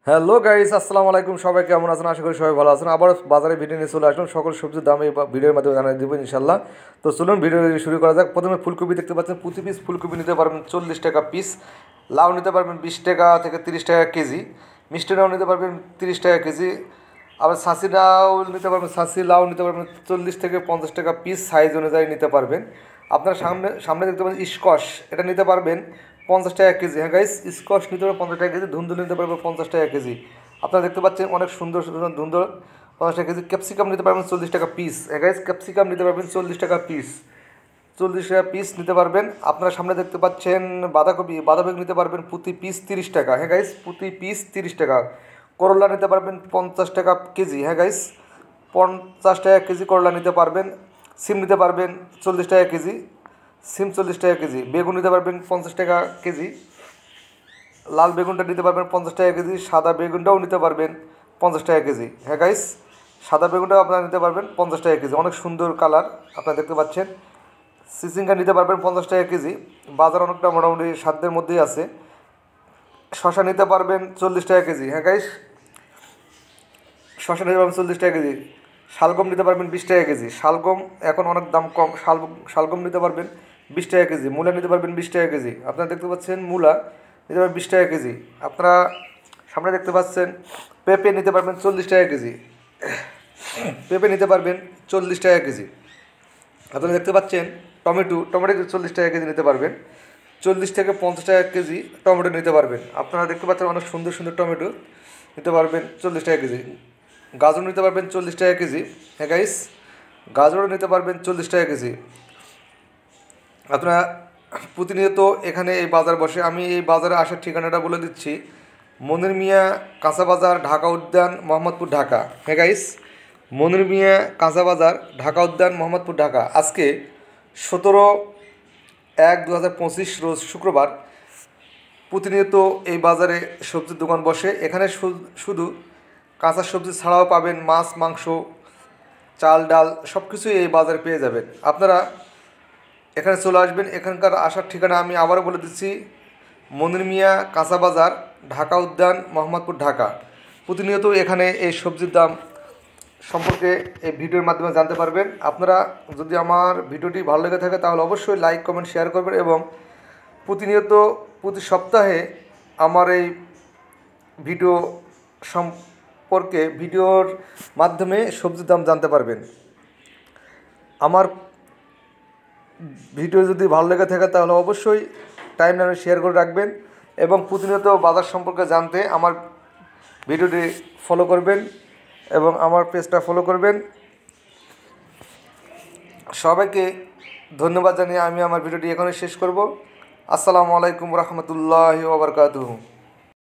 Hello guys, আসসালামু আলাইকুম। সবাই কেমন আছেন? আশা করি সবাই ভালো আছেন। আবার বাজারে ভিডিও নিয়ে চলে আসলাম। সকল সবজির দাম এই ভিডিওর মাধ্যমে জানিয়ে দেবো ইনশাল্লাহ। তো চলুন ভিডিও শুরু করা যাক। প্রথমে ফুলকপি দেখতে পাচ্ছেন, প্রতি পিস ফুলকপি নিতে পারবেন 40 টাকা পিস। লাউ নিতে পারবেন 20 টাকা থেকে 30 টাকা কেজি। মিষ্টি লাউ নিতে পারবেন 30 টাকা কেজি। আবার ছাঁচি লাউ নিতে পারবেন, ছাঁচি লাউ নিতে পারবেন 40 থেকে 50 টাকা পিস, সাইজ অনুযায়ী নিতে পারবেন। আপনার সামনে সামনে দেখতে পাচ্ছেন স্কোয়াশ, এটা নিতে পারবেন 50 টাকা কেজি। হ্যাঁ গাইস, স্কোয়াশ নিতে পারবেন 50 টাকা কেজি। ধুন্দুল নিতে পারবেন 50 টাকা কেজি। আপনারা দেখতে পাচ্ছেন অনেক সুন্দর সুন্দর ধুন্দুল 50 টাকা কেজি। ক্যাপসিকাম নিতে পারবেন 40 টাকা পিস। হ্যাঁ গাইস, ক্যাপসিকাম নিতে পারবেন 40 টাকা পিস। 40 টাকা পিস নিতে পারবেন। আপনারা সামনে দেখতে পাচ্ছেন বাঁধাকপি, বাঁধাকপি নিতে পারবেন প্রতি পিস 30 টাকা। হ্যাঁ গাইস, প্রতি পিস 30 টাকা। করলা নিতে পারবেন 50 টাকা কেজি। হ্যাঁ গাইস, 50 টাকা কেজি করলা নিতে পারবেন। সিম নিতে পারবেন 40 টাকা কেজি। সিম 40 টাকা কেজি। বেগুন নিতে পারবেন 50 টাকা কেজি। লাল বেগুনটা নিতে পারবেন 50 টাকা কেজি। সাদা বেগুনটাও নিতে পারবেন 50 টাকা কেজি। হ্যাঁ গাইস, সাদা বেগুনটাও আপনারা নিতে পারবেন 50 টাকা কেজি। অনেক সুন্দর কালার আপনারা দেখতে পাচ্ছেন। সিসিঙ্গা নিতে পারবেন 50 টাকা কেজি। বাজার অনেকটা মোটামুটি সাধ্যের মধ্যেই আছে। শশা নিতে পারবেন 40 টাকা কেজি। হ্যাঁ গাইস, শশা নিতে পারবেন 40 টাকা কেজি। শালগম নিতে পারবেন 20 টাকা কেজি। শালগম এখন অনেক দাম কম। শালগম নিতে পারবেন 20 টাকা কেজি। মূলা নিতে পারবেন 20 টাকা কেজি। আপনারা দেখতে পাচ্ছেন মূলা নিতে পারবেন 20 টাকা কেজি। আপনারা সামনে দেখতে পাচ্ছেন পেঁপে নিতে পারবেন 40 টাকা কেজি। পেঁপে নিতে পারবেন 40 টাকা কেজি। আপনারা দেখতে পাচ্ছেন টমেটো, টমেটো 40 টাকা কেজি নিতে পারবেন। 40 থেকে 50 টাকা কেজি টমেটো নিতে পারবেন। আপনারা দেখতে পাচ্ছেন অনেক সুন্দর সুন্দর টমেটো নিতে পারবেন 40 টাকা কেজি। গাজর নিতে পারবেন 40 টাকা কেজি। হ্যাঁ গাইস, গাজরও নিতে পারবেন 40 টাকা কেজি। আপনারা প্রতিনিয়ত এখানে এই বাজার বসে। আমি এই বাজারে আসার ঠিকানাটা বলে দিচ্ছি। মনির মিয়া কাঁচা বাজার, ঢাকা উদ্যান, মোহাম্মদপুর, ঢাকা। হ্যাঁ গাইস, মনির মিয়া কাঁচা বাজার, ঢাকা উদ্যান, মোহাম্মদপুর, ঢাকা। আজকে 17/1/2025 রোজ শুক্রবার। প্রতিনিয়ত এই বাজারে সবজির দোকান বসে। এখানে শুধু কাঁচা সবজি ছাড়াও পাবেন মাছ, মাংস, চাল, ডাল, সব কিছুই এই বাজারে পেয়ে যাবেন। আপনারা এখানে চলে আসবেন। এখানকার আসার ঠিকানা আমি আবারও বলে দিচ্ছি। মনির মিয়া কাঁচা বাজার, ঢাকা উদ্যান, মোহাম্মদপুর, ঢাকা। প্রতিনিয়ত এখানে এই সবজির দাম সম্পর্কে এই ভিডিওর মাধ্যমে জানতে পারবেন। আপনারা যদি আমার ভিডিওটি ভালো লেগে থাকে তাহলে অবশ্যই লাইক, কমেন্ট, শেয়ার করবেন এবং প্রতিনিয়ত প্রতি সপ্তাহে আমার এই ভিডিও সম্পর্কে ভিডিওর মাধ্যমে সবজির দাম জানতে পারবেন। আমার ভিডিও যদি ভালো লেগে থাকে তাহলে অবশ্যই টাইমলাইনে শেয়ার করে রাখবেন এবং প্রতিনিয়ত বাজার সম্পর্কে জানতে আমার ভিডিওটি ফলো করবেন এবং আমার পেজটা ফলো করবেন। সবাইকে ধন্যবাদ জানিয়ে আমি আমার ভিডিওটি এখানে শেষ করব। আসসালামু আলাইকুম রহমতুল্লাহি ওয়া বারাকাতুহু।